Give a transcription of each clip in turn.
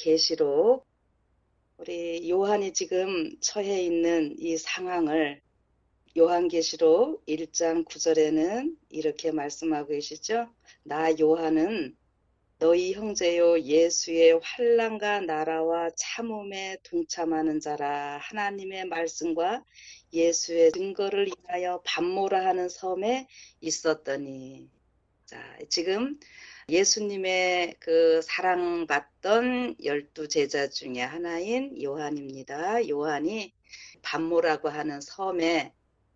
계시록 우리 요한이 지금 처해 있는 이 상황을 요한계시록 1장 9절에는 이렇게 말씀하고 계시죠. 나 요한은 너희 형제요 예수의 환난과 나라와 참음에 동참하는 자라. 하나님의 말씀과 예수의 증거를 인하여 반모라 하는 섬에 있었더니. 자, 지금 예수님의 그 사랑받던 12제자 중에 하나인 요한입니다. 요한이 반모라고 하는 섬에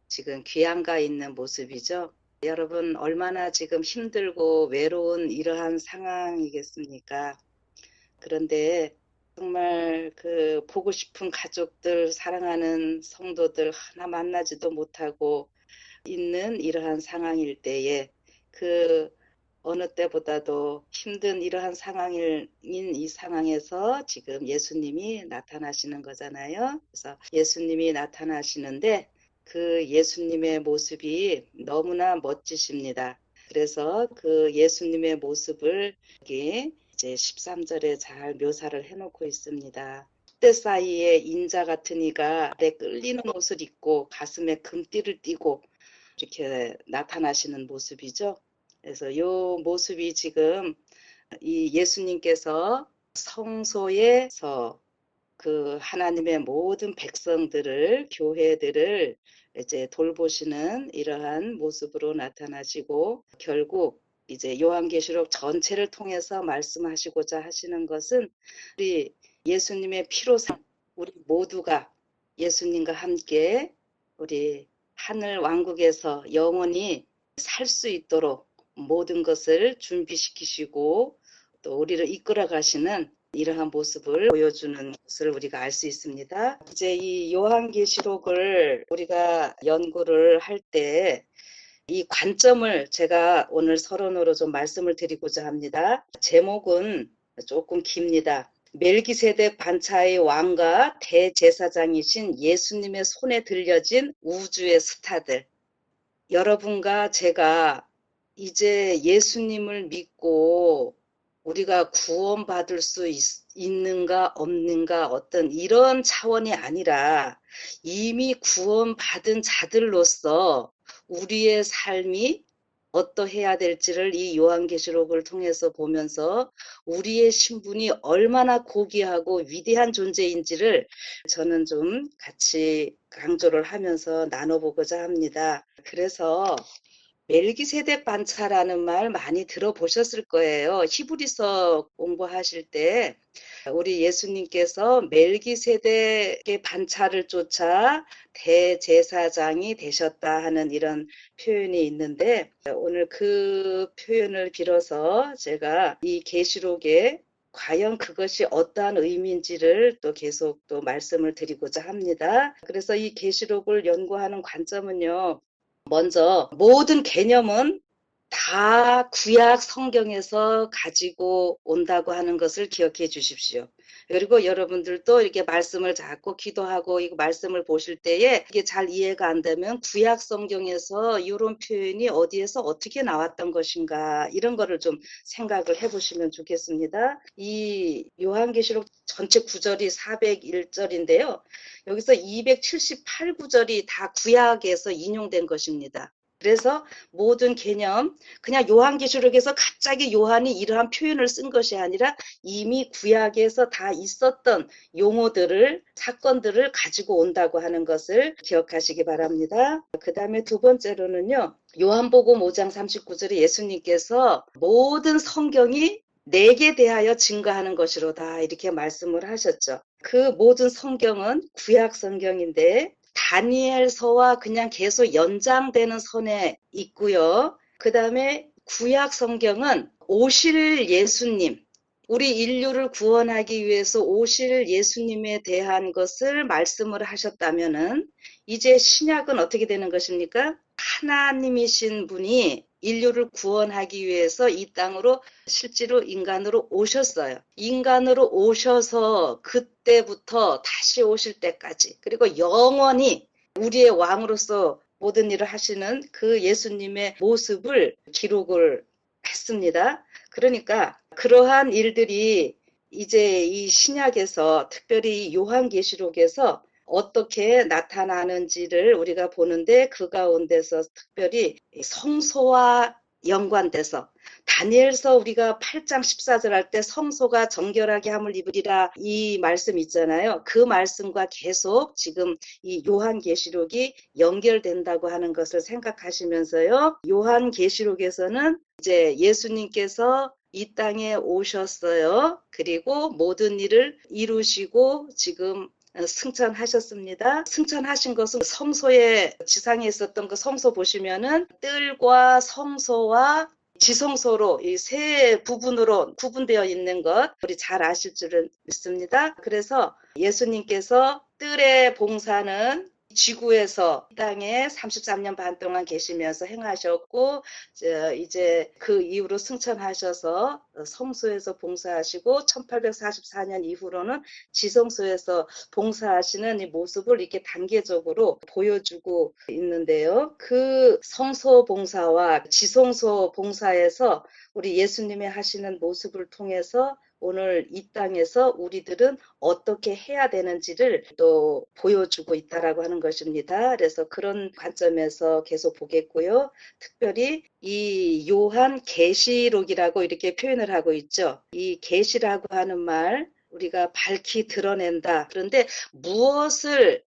지금 귀양가 있는 모습이죠. 여러분 얼마나 지금 힘들고 외로운 이러한 상황이겠습니까? 그런데 정말 그 보고 싶은 가족들, 사랑하는 성도들 하나 만나지도 못하고 있는 이러한 상황일 때에 그 어느 때보다도 힘든 이러한 상황인 이 상황에서 지금 예수님이 나타나시는 거잖아요. 그래서 예수님이 나타나시는데 그 예수님의 모습이 너무나 멋지십니다. 그래서 그 예수님의 모습을 여기 이제 13절에 잘 묘사를 해놓고 있습니다. 때 사이에 인자 같은 이가 아래 끌리는 옷을 입고 가슴에 금띠를 띠고 이렇게 나타나시는 모습이죠. 그래서 이 모습이 지금 이 예수님께서 성소에서 그 하나님의 모든 백성들을, 교회들을 이제 돌보시는 이러한 모습으로 나타나시고, 결국 이제 요한계시록 전체를 통해서 말씀하시고자 하시는 것은 우리 예수님의 피로 산 우리 모두가 예수님과 함께 우리 하늘 왕국에서 영원히 살 수 있도록 모든 것을 준비시키시고 또 우리를 이끌어 가시는 이러한 모습을 보여주는 것을 우리가 알 수 있습니다. 이제 이 요한계시록을 우리가 연구를 할 때 이 관점을 제가 오늘 서론으로 좀 말씀을 드리고자 합니다. 제목은 조금 깁니다. 멜기세덱 반차의 왕과 대제사장이신 예수님의 손에 들려진 우주의 스타들. 여러분과 제가 이제 예수님을 믿고 우리가 구원받을 수 있는가 없는가 어떤 이런 차원이 아니라 이미 구원받은 자들로서 우리의 삶이 어떠해야 될지를 이 요한계시록을 통해서 보면서 우리의 신분이 얼마나 고귀하고 위대한 존재인지를 저는 좀 같이 강조를 하면서 나눠보고자 합니다. 그래서 멜기세덱 반차라는 말 많이 들어보셨을 거예요. 히브리서 공부하실 때 우리 예수님께서 멜기세덱의 반차를 쫓아 대제사장이 되셨다 하는 이런 표현이 있는데 오늘 그 표현을 빌어서 제가 이 계시록에 과연 그것이 어떠한 의미인지를 또 계속 또 말씀을 드리고자 합니다. 그래서 이 계시록을 연구하는 관점은요. 먼저 모든 개념은 다 구약 성경에서 가지고 온다고 하는 것을 기억해 주십시오. 그리고 여러분들도 이렇게 말씀을 자꾸 기도하고 이 말씀을 보실 때에 이게 잘 이해가 안 되면 구약 성경에서 이런 표현이 어디에서 어떻게 나왔던 것인가 이런 거를 좀 생각을 해보시면 좋겠습니다. 이 요한계시록 전체 구절이 401절인데요. 여기서 278구절이 다 구약에서 인용된 것입니다. 그래서 모든 개념, 그냥 요한계시록에서 갑자기 요한이 이러한 표현을 쓴 것이 아니라 이미 구약에서 다 있었던 용어들을, 사건들을 가지고 온다고 하는 것을 기억하시기 바랍니다. 그 다음에 두 번째로는요, 요한복음 5장 39절에 예수님께서 모든 성경이 내게 대하여 증거하는 것이로다 이렇게 말씀을 하셨죠. 그 모든 성경은 구약 성경인데 다니엘서와 그냥 계속 연장되는 선에 있고요. 그 다음에 구약 성경은 오실 예수님, 우리 인류를 구원하기 위해서 오실 예수님에 대한 것을 말씀을 하셨다면은 이제 신약은 어떻게 되는 것입니까? 하나님이신 분이 인류를 구원하기 위해서 이 땅으로 실제로 인간으로 오셨어요. 인간으로 오셔서 그때부터 다시 오실 때까지 그리고 영원히 우리의 왕으로서 모든 일을 하시는 그 예수님의 모습을 기록을 했습니다. 그러니까 그러한 일들이 이제 이 신약에서 특별히 요한계시록에서 어떻게 나타나는지를 우리가 보는데 그 가운데서 특별히 성소와 연관돼서 다니엘서 우리가 8장 14절 할 때 성소가 정결하게 함을 입으리라 이 말씀 있잖아요. 그 말씀과 계속 지금 이 요한계시록이 연결된다고 하는 것을 생각하시면서요. 요한계시록에서는 이제 예수님께서 이 땅에 오셨어요. 그리고 모든 일을 이루시고 지금 승천하셨습니다. 승천하신 것은 성소에 지상에 있었던 그 성소 보시면은 뜰과 성소와 지성소로 이 세 부분으로 구분되어 있는 것 우리 잘 아실 줄은 믿습니다. 그래서 예수님께서 뜰의 봉사는 지구에서 이 땅에 33년 반 동안 계시면서 행하셨고 이제 그 이후로 승천하셔서 성소에서 봉사하시고 1844년 이후로는 지성소에서 봉사하시는 이 모습을 이렇게 단계적으로 보여주고 있는데요. 그 성소 봉사와 지성소 봉사에서 우리 예수님이 하시는 모습을 통해서 오늘 이 땅에서 우리들은 어떻게 해야 되는지를 또 보여주고 있다라고 하는 것입니다. 그래서 그런 관점에서 계속 보겠고요. 특별히 이 요한 계시록이라고 이렇게 표현을 하고 있죠. 이 계시라고 하는 말 우리가 밝히 드러낸다. 그런데 무엇을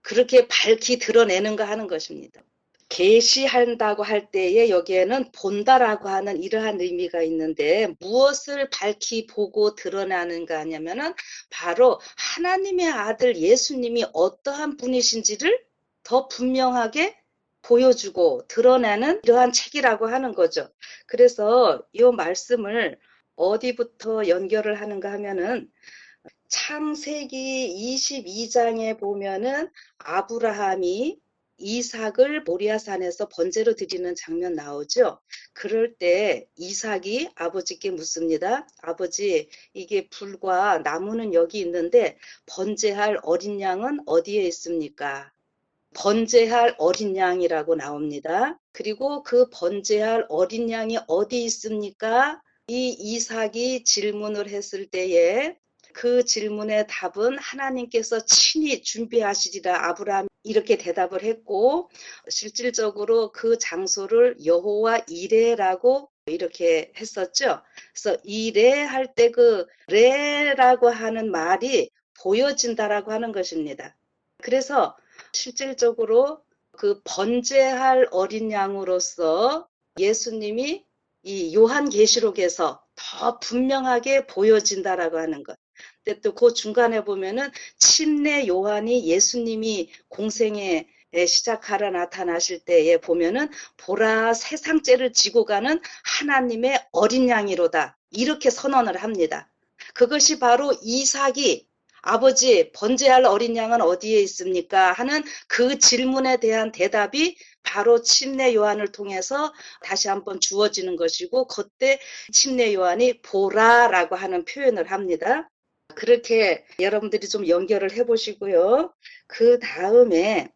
그렇게 밝히 드러내는가 하는 것입니다. 계시한다고 할 때에 여기에는 본다라고 하는 이러한 의미가 있는데 무엇을 밝히 보고 드러나는가 하냐면은 바로 하나님의 아들 예수님이 어떠한 분이신지를 더 분명하게 보여주고 드러내는 이러한 책이라고 하는 거죠. 그래서 이 말씀을 어디부터 연결을 하는가 하면은 창세기 22장에 보면은 아브라함이 이삭을 모리아산에서 번제로 드리는 장면 나오죠. 그럴 때 이삭이 아버지께 묻습니다. 아버지, 이게 불과 나무는 여기 있는데 번제할 어린 양은 어디에 있습니까? 번제할 어린 양이라고 나옵니다. 그리고 그 번제할 어린 양이 어디 있습니까? 이 이삭이 질문을 했을 때에 그 질문의 답은 하나님께서 친히 준비하시리라 아브라함이 이렇게 대답을 했고 실질적으로 그 장소를 여호와 이레라고 이렇게 했었죠. 그래서 이레 할 때 그 레라고 하는 말이 보여진다라고 하는 것입니다. 그래서 실질적으로 그 번제할 어린 양으로서 예수님이 이 요한계시록에서 더 분명하게 보여진다라고 하는 것. 근데 또 그 중간에 보면은 침례 요한이 예수님이 공생에 시작하러 나타나실 때에 보면은 보라 세상 죄를 지고 가는 하나님의 어린 양이로다. 이렇게 선언을 합니다. 그것이 바로 이삭이 아버지 번제할 어린 양은 어디에 있습니까? 하는 그 질문에 대한 대답이 바로 침례 요한을 통해서 다시 한번 주어지는 것이고 그때 침례 요한이 보라라고 하는 표현을 합니다. 그렇게 여러분들이 좀 연결을 해보시고요. 그 다음에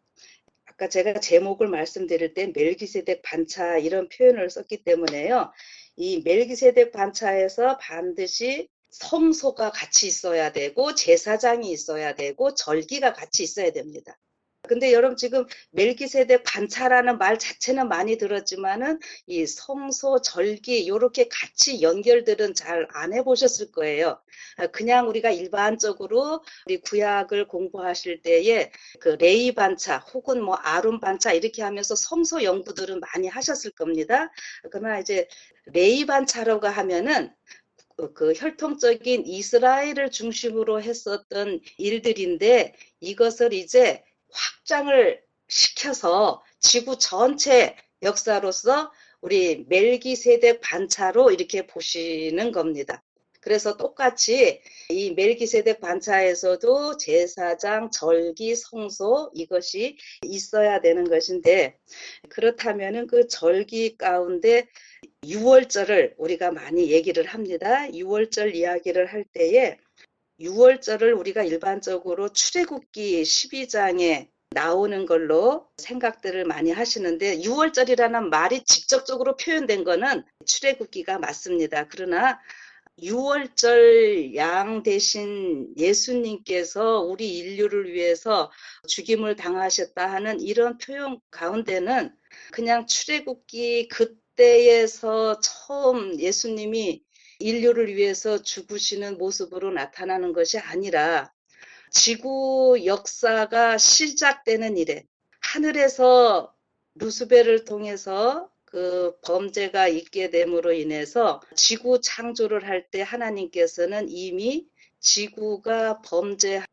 아까 제가 제목을 말씀드릴 때 멜기세덱 반차 이런 표현을 썼기 때문에요. 이 멜기세덱 반차에서 반드시 성소가 같이 있어야 되고 제사장이 있어야 되고 절기가 같이 있어야 됩니다. 근데 여러분 지금 멜기세덱 반차라는 말 자체는 많이 들었지만은 이 성소 절기 요렇게 같이 연결들은 잘 안 해보셨을 거예요. 그냥 우리가 일반적으로 우리 구약을 공부하실 때에 그 레이 반차 혹은 뭐 아론 반차 이렇게 하면서 성소 연구들은 많이 하셨을 겁니다. 그러나 이제 레이 반차라고 하면은 그 혈통적인 이스라엘을 중심으로 했었던 일들인데 이것을 이제 확장을 시켜서 지구 전체 역사로서 우리 멜기세덱 반차로 이렇게 보시는 겁니다. 그래서 똑같이 이 멜기세덱 반차에서도 제사장, 절기, 성소 이것이 있어야 되는 것인데 그렇다면은 그 절기 가운데 유월절을 우리가 많이 얘기를 합니다. 유월절 이야기를 할 때에 유월절을 우리가 일반적으로 출애굽기 12장에 나오는 걸로 생각들을 많이 하시는데 유월절이라는 말이 직접적으로 표현된 거는 출애굽기가 맞습니다. 그러나 유월절 양 대신 예수님께서 우리 인류를 위해서 죽임을 당하셨다 하는 이런 표현 가운데는 그냥 출애굽기 그때에서 처음 예수님이 인류를 위해서 죽으시는 모습으로 나타나는 것이 아니라 지구 역사가 시작되는 이래 하늘에서 루스벨을 통해서 그 범죄가 있게 됨으로 인해서 지구 창조를 할 때 하나님께서는 이미 지구가 범죄할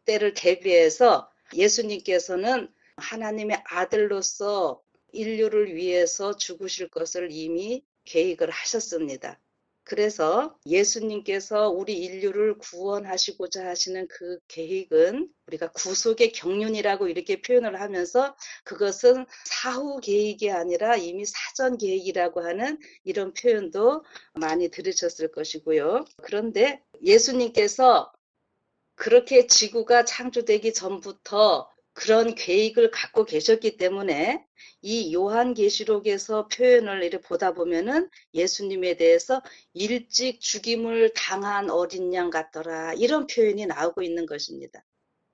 때를 대비해서 예수님께서는 하나님의 아들로서 인류를 위해서 죽으실 것을 이미 계획을 하셨습니다. 그래서 예수님께서 우리 인류를 구원하시고자 하시는 그 계획은 우리가 구속의 경륜이라고 이렇게 표현을 하면서 그것은 사후 계획이 아니라 이미 사전 계획이라고 하는 이런 표현도 많이 들으셨을 것이고요. 그런데 예수님께서 그렇게 지구가 창조되기 전부터 그런 계획을 갖고 계셨기 때문에 이 요한계시록에서 표현을 이렇게 보다 보면은 예수님에 대해서 일찍 죽임을 당한 어린 양 같더라 이런 표현이 나오고 있는 것입니다.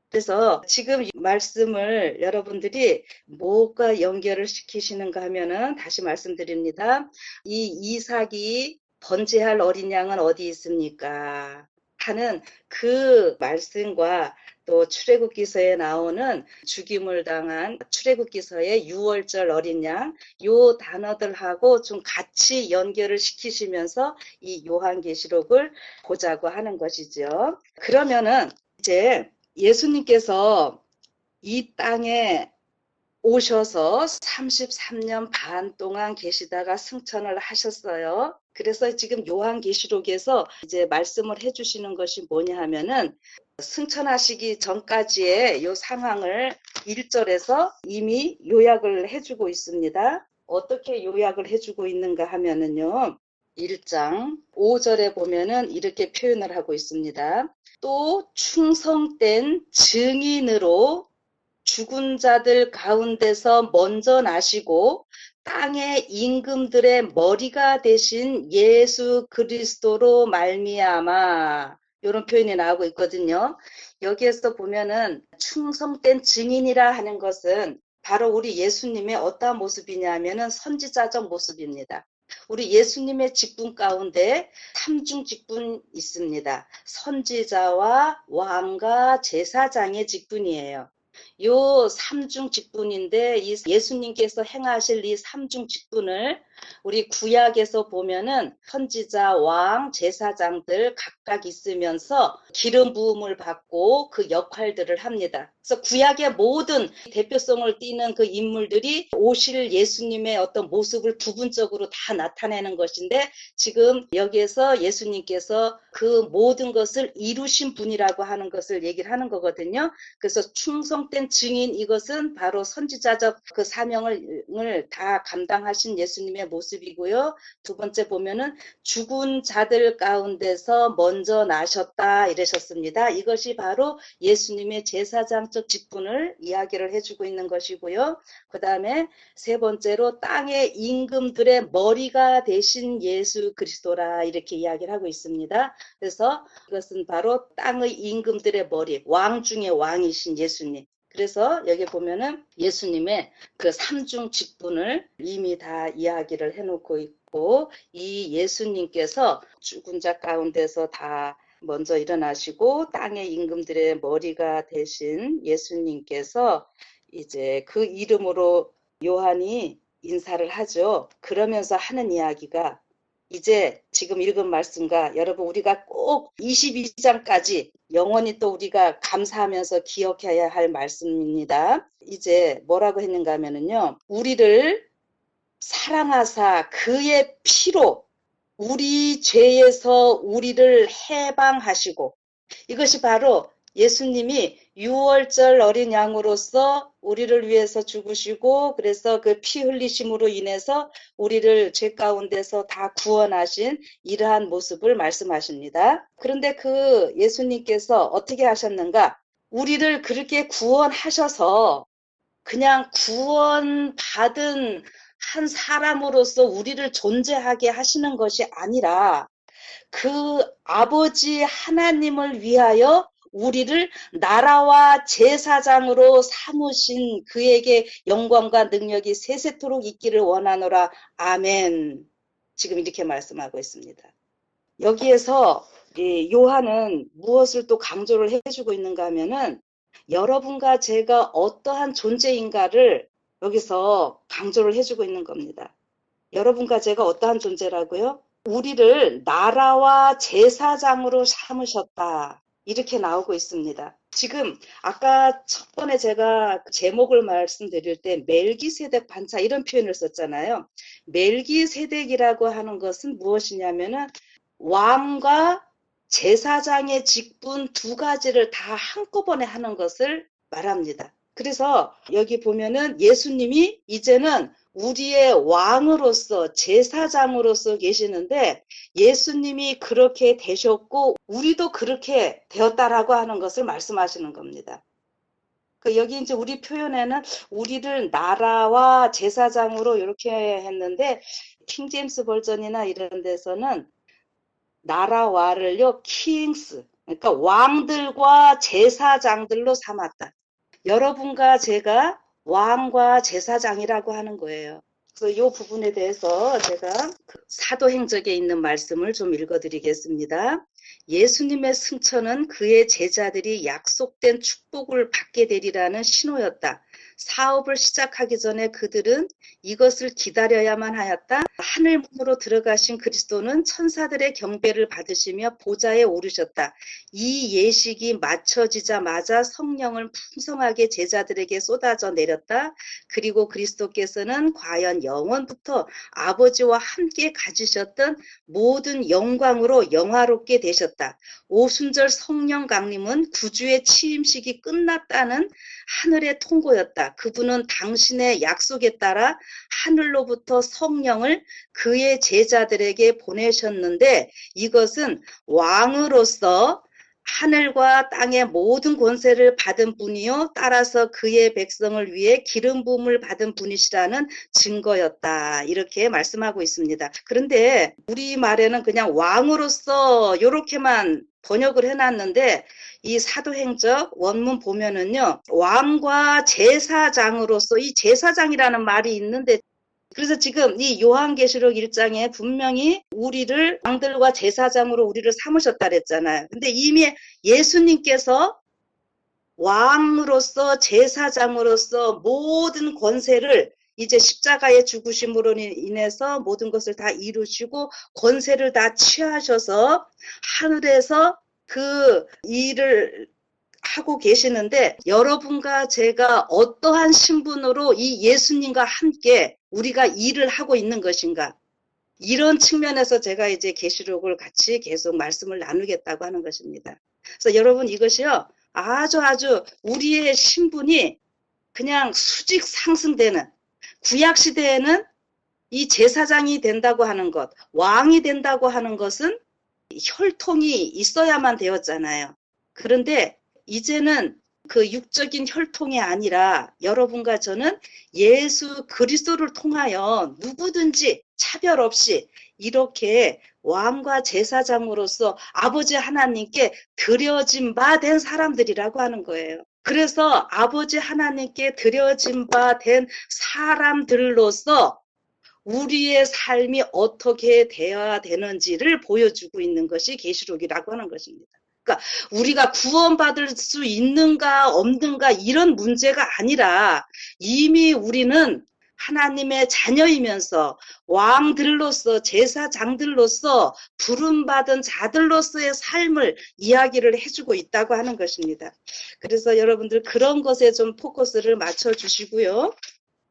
그래서 지금 이 말씀을 여러분들이 뭐가 연결을 시키시는가 하면은 다시 말씀드립니다. 이 이삭이 번제할 어린 양은 어디 있습니까? 하는 그 말씀과 또 출애굽기서에 나오는 죽임을 당한 출애굽기서의 유월절 어린 양, 요 단어들하고 좀 같이 연결을 시키시면서 이 요한계시록을 보자고 하는 것이죠. 그러면은 이제 예수님께서 이 땅에 오셔서 33년 반 동안 계시다가 승천을 하셨어요. 그래서 지금 요한계시록에서 이제 말씀을 해주시는 것이 뭐냐 하면은 승천하시기 전까지의 요 상황을 1절에서 이미 요약을 해주고 있습니다. 어떻게 요약을 해주고 있는가 하면은요. 1장 5절에 보면은 이렇게 표현을 하고 있습니다. 또 충성된 증인으로 죽은 자들 가운데서 먼저 나시고 땅의 임금들의 머리가 되신 예수 그리스도로 말미암아 이런 표현이 나오고 있거든요. 여기에서 보면은 충성된 증인이라 하는 것은 바로 우리 예수님의 어떠한 모습이냐면은 선지자적 모습입니다. 우리 예수님의 직분 가운데 삼중 직분 있습니다. 선지자와 왕과 제사장의 직분이에요. 요 삼중 직분인데 이 예수님께서 행하실 이 삼중 직분을 우리 구약에서 보면은 선지자, 왕, 제사장들 각각 있으면서 기름 부음을 받고 그 역할들을 합니다. 그래서 구약의 모든 대표성을 띠는 그 인물들이 오실 예수님의 어떤 모습을 부분적으로 다 나타내는 것인데 지금 여기에서 예수님께서 그 모든 것을 이루신 분이라고 하는 것을 얘기를 하는 거거든요. 그래서 충성된 증인 이것은 바로 선지자적 그 사명을 다 감당하신 예수님의 모습이고요. 두 번째 보면은 죽은 자들 가운데서 먼저 나셨다 이러셨습니다. 이것이 바로 예수님의 제사장적 직분을 이야기를 해주고 있는 것이고요. 그 다음에 세 번째로 땅의 임금들의 머리가 되신 예수 그리스도라 이렇게 이야기를 하고 있습니다. 그래서 이것은 바로 땅의 임금들의 머리, 왕 중에 왕이신 예수님. 그래서 여기 보면은 예수님의 그 삼중 직분을 이미 다 이야기를 해놓고 있고 이 예수님께서 죽은 자 가운데서 다 먼저 일어나시고 땅의 임금들의 머리가 되신 예수님께서 이제 그 이름으로 요한이 인사를 하죠. 그러면서 하는 이야기가 이제 지금 읽은 말씀과 여러분 우리가 꼭 22장까지 영원히 또 우리가 감사하면서 기억해야 할 말씀입니다. 이제 뭐라고 했는가 하면은요. 우리를 사랑하사 그의 피로 우리 죄에서 우리를 해방하시고 이것이 바로 예수님이 유월절 어린 양으로서 우리를 위해서 죽으시고 그래서 그 피 흘리심으로 인해서 우리를 죄 가운데서 다 구원하신 이러한 모습을 말씀하십니다. 그런데 그 예수님께서 어떻게 하셨는가? 우리를 그렇게 구원하셔서 그냥 구원받은 한 사람으로서 우리를 존재하게 하시는 것이 아니라 그 아버지 하나님을 위하여 우리를 나라와 제사장으로 삼으신 그에게 영광과 능력이 세세토록 있기를 원하노라. 아멘. 지금 이렇게 말씀하고 있습니다. 여기에서 요한은 무엇을 또 강조를 해주고 있는가 하면은 여러분과 제가 어떠한 존재인가를 여기서 강조를 해주고 있는 겁니다. 여러분과 제가 어떠한 존재라고요? 우리를 나라와 제사장으로 삼으셨다. 이렇게 나오고 있습니다. 지금 아까 첫 번에 제가 제목을 말씀드릴 때 멜기세덱 반차 이런 표현을 썼잖아요. 멜기세덱이라고 하는 것은 무엇이냐면은 왕과 제사장의 직분 두 가지를 다 한꺼번에 하는 것을 말합니다. 그래서 여기 보면은 예수님이 이제는 우리의 왕으로서 제사장으로서 계시는데 예수님이 그렇게 되셨고 우리도 그렇게 되었다라고 하는 것을 말씀하시는 겁니다. 여기 이제 우리 표현에는 우리를 나라와 제사장으로 이렇게 했는데 킹제임스 버전이나 이런 데서는 나라와를요 킹스 그러니까 왕들과 제사장들로 삼았다. 여러분과 제가 왕과 제사장이라고 하는 거예요. 그래서 이 부분에 대해서 제가 사도행적에 있는 말씀을 좀 읽어드리겠습니다. 예수님의 승천은 그의 제자들이 약속된 축복을 받게 되리라는 신호였다. 사업을 시작하기 전에 그들은 이것을 기다려야만 하였다. 하늘 문으로 들어가신 그리스도는 천사들의 경배를 받으시며 보좌에 오르셨다. 이 예식이 마쳐지자마자 성령을 풍성하게 제자들에게 쏟아져 내렸다. 그리고 그리스도께서는 과연 영원부터 아버지와 함께 가지셨던 모든 영광으로 영화롭게 되셨다. 오순절 성령 강림은 구주의 취임식이 끝났다는 하늘의 통고였다. 그분은 당신의 약속에 따라 하늘로부터 성령을 그의 제자들에게 보내셨는데 이것은 왕으로서 하늘과 땅의 모든 권세를 받은 분이요 따라서 그의 백성을 위해 기름 부음을 받은 분이시라는 증거였다. 이렇게 말씀하고 있습니다. 그런데 우리말에는 그냥 왕으로서 이렇게만 번역을 해놨는데 이 사도행적 원문 보면은요 왕과 제사장으로서 이 제사장이라는 말이 있는데 그래서 지금 이 요한계시록 1장에 분명히 우리를 왕들과 제사장으로 우리를 삼으셨다 그랬잖아요. 근데 이미 예수님께서 왕으로서 제사장으로서 모든 권세를 이제 십자가의 죽으심으로 인해서 모든 것을 다 이루시고 권세를 다 취하셔서 하늘에서 그 일을 하고 계시는데 여러분과 제가 어떠한 신분으로 이 예수님과 함께 우리가 일을 하고 있는 것인가 이런 측면에서 제가 이제 계시록을 같이 계속 말씀을 나누겠다고 하는 것입니다. 그래서 여러분 이것이요 아주 우리의 신분이 그냥 수직 상승되는 구약시대에는 이 제사장이 된다고 하는 것 왕이 된다고 하는 것은 혈통이 있어야만 되었잖아요. 그런데 이제는 그 육적인 혈통이 아니라 여러분과 저는 예수 그리스도를 통하여 누구든지 차별 없이 이렇게 왕과 제사장으로서 아버지 하나님께 드려진 바 된 사람들이라고 하는 거예요. 그래서 아버지 하나님께 드려진 바 된 사람들로서 우리의 삶이 어떻게 되어야 되는지를 보여주고 있는 것이 계시록이라고 하는 것입니다. 그러니까 우리가 구원받을 수 있는가 없는가 이런 문제가 아니라 이미 우리는 하나님의 자녀이면서 왕들로서 제사장들로서 부름받은 자들로서의 삶을 이야기를 해주고 있다고 하는 것입니다. 그래서 여러분들 그런 것에 좀 포커스를 맞춰주시고요.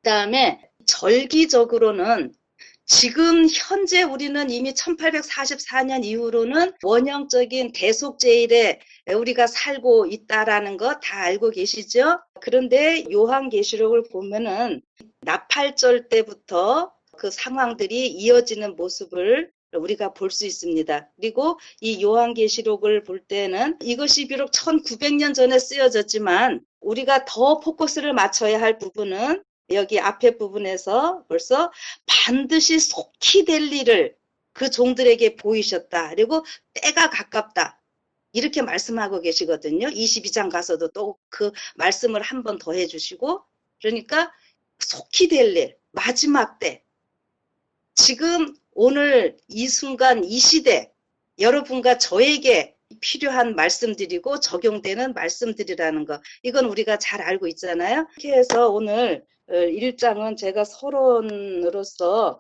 그 다음에 절기적으로는 지금 현재 우리는 이미 1844년 이후로는 원형적인 대속제일에 우리가 살고 있다라는 거 다 알고 계시죠? 그런데 요한계시록을 보면은 나팔절 때부터 그 상황들이 이어지는 모습을 우리가 볼 수 있습니다. 그리고 이 요한계시록을 볼 때는 이것이 비록 1900년 전에 쓰여졌지만 우리가 더 포커스를 맞춰야 할 부분은 여기 앞에 부분에서 벌써 반드시 속히 될 일을 그 종들에게 보이셨다. 그리고 때가 가깝다. 이렇게 말씀하고 계시거든요. 22장 가서도 또 그 말씀을 한 번 더 해주시고, 그러니까 속히 될 일, 마지막 때, 지금 오늘 이 순간 이 시대 여러분과 저에게 필요한 말씀드리고 적용되는 말씀들이라는 거, 이건 우리가 잘 알고 있잖아요. 이렇게 해서 오늘 1장은 제가 서론으로서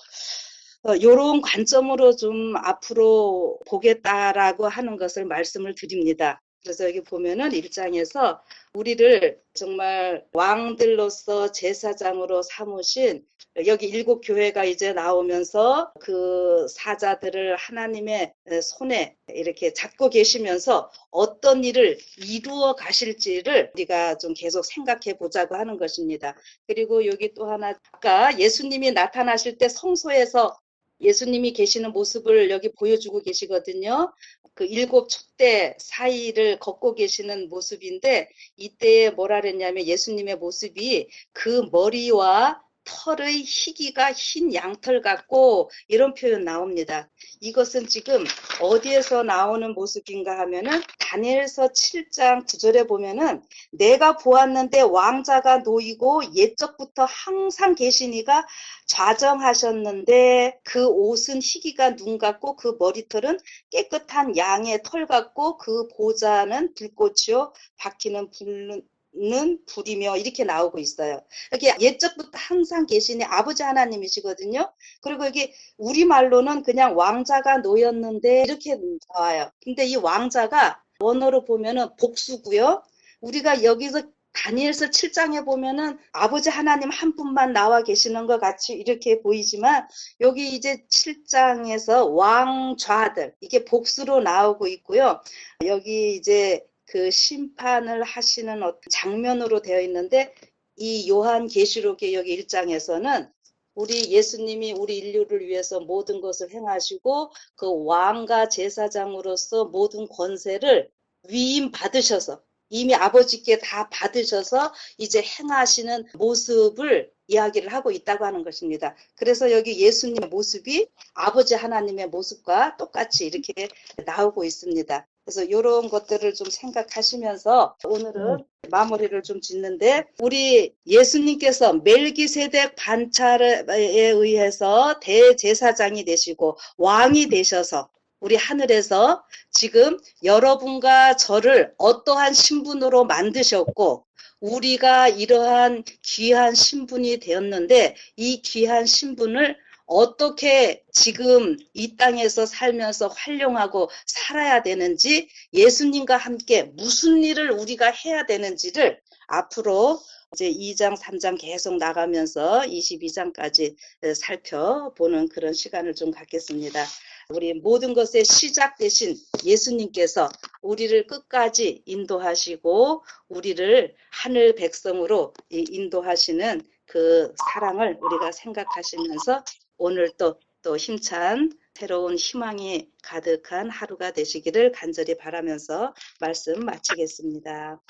이런 관점으로 좀 앞으로 보겠다라고 하는 것을 말씀을 드립니다. 그래서 여기 보면은 1장에서 우리를 정말 왕들로서 제사장으로 삼으신 여기 7교회가 이제 나오면서 그 사자들을 하나님의 손에 이렇게 잡고 계시면서 어떤 일을 이루어 가실지를 우리가 좀 계속 생각해 보자고 하는 것입니다. 그리고 여기 또 하나, 아까 예수님이 나타나실 때 성소에서 예수님이 계시는 모습을 여기 보여주고 계시거든요. 그 7촛대 사이를 걷고 계시는 모습인데, 이때에 뭐라 그랬냐면 예수님의 모습이 그 머리와 털의 희기가 흰 양털 같고, 이런 표현 나옵니다. 이것은 지금 어디에서 나오는 모습인가 하면은 다니엘서 7장 9절에 보면은 내가 보았는데 왕자가 놓이고 옛적부터 항상 계시니가 좌정하셨는데 그 옷은 희기가 눈 같고 그 머리털은 깨끗한 양의 털 같고 그 보좌는 불꽃이요 박히는 불이며, 이렇게 나오고 있어요. 여기 옛적부터 항상 계시니 아버지 하나님이시거든요. 그리고 여기 우리말로는 그냥 왕자가 놓였는데 이렇게 나와요. 근데 이 왕자가 원어로 보면은 복수고요. 우리가 여기서 다니엘서 7장에 보면은 아버지 하나님 한 분만 나와 계시는 것 같이 이렇게 보이지만, 여기 이제 7장에서 왕좌들, 이게 복수로 나오고 있고요. 여기 이제 그 심판을 하시는 어떤 장면으로 되어 있는데, 이 요한계시록의 여기 1장에서는 우리 예수님이 우리 인류를 위해서 모든 것을 행하시고 그 왕과 제사장으로서 모든 권세를 위임 받으셔서 이미 아버지께 다 받으셔서 이제 행하시는 모습을 이야기를 하고 있다고 하는 것입니다. 그래서 여기 예수님의 모습이 아버지 하나님의 모습과 똑같이 이렇게 나오고 있습니다. 그래서 이런 것들을 좀 생각하시면서 오늘은 마무리를 좀 짓는데, 우리 예수님께서 멜기세덱 반차에 의해서 대제사장이 되시고 왕이 되셔서 우리 하늘에서 지금 여러분과 저를 어떠한 신분으로 만드셨고, 우리가 이러한 귀한 신분이 되었는데 이 귀한 신분을 어떻게 지금 이 땅에서 살면서 활용하고 살아야 되는지, 예수님과 함께 무슨 일을 우리가 해야 되는지를 앞으로 이제 2장, 3장 계속 나가면서 22장까지 살펴보는 그런 시간을 좀 갖겠습니다. 우리 모든 것의 시작 되신 예수님께서 우리를 끝까지 인도하시고 우리를 하늘 백성으로 인도하시는 그 사랑을 우리가 생각하시면서 오늘 또 힘찬 새로운 희망이 가득한 하루가 되시기를 간절히 바라면서 말씀 마치겠습니다.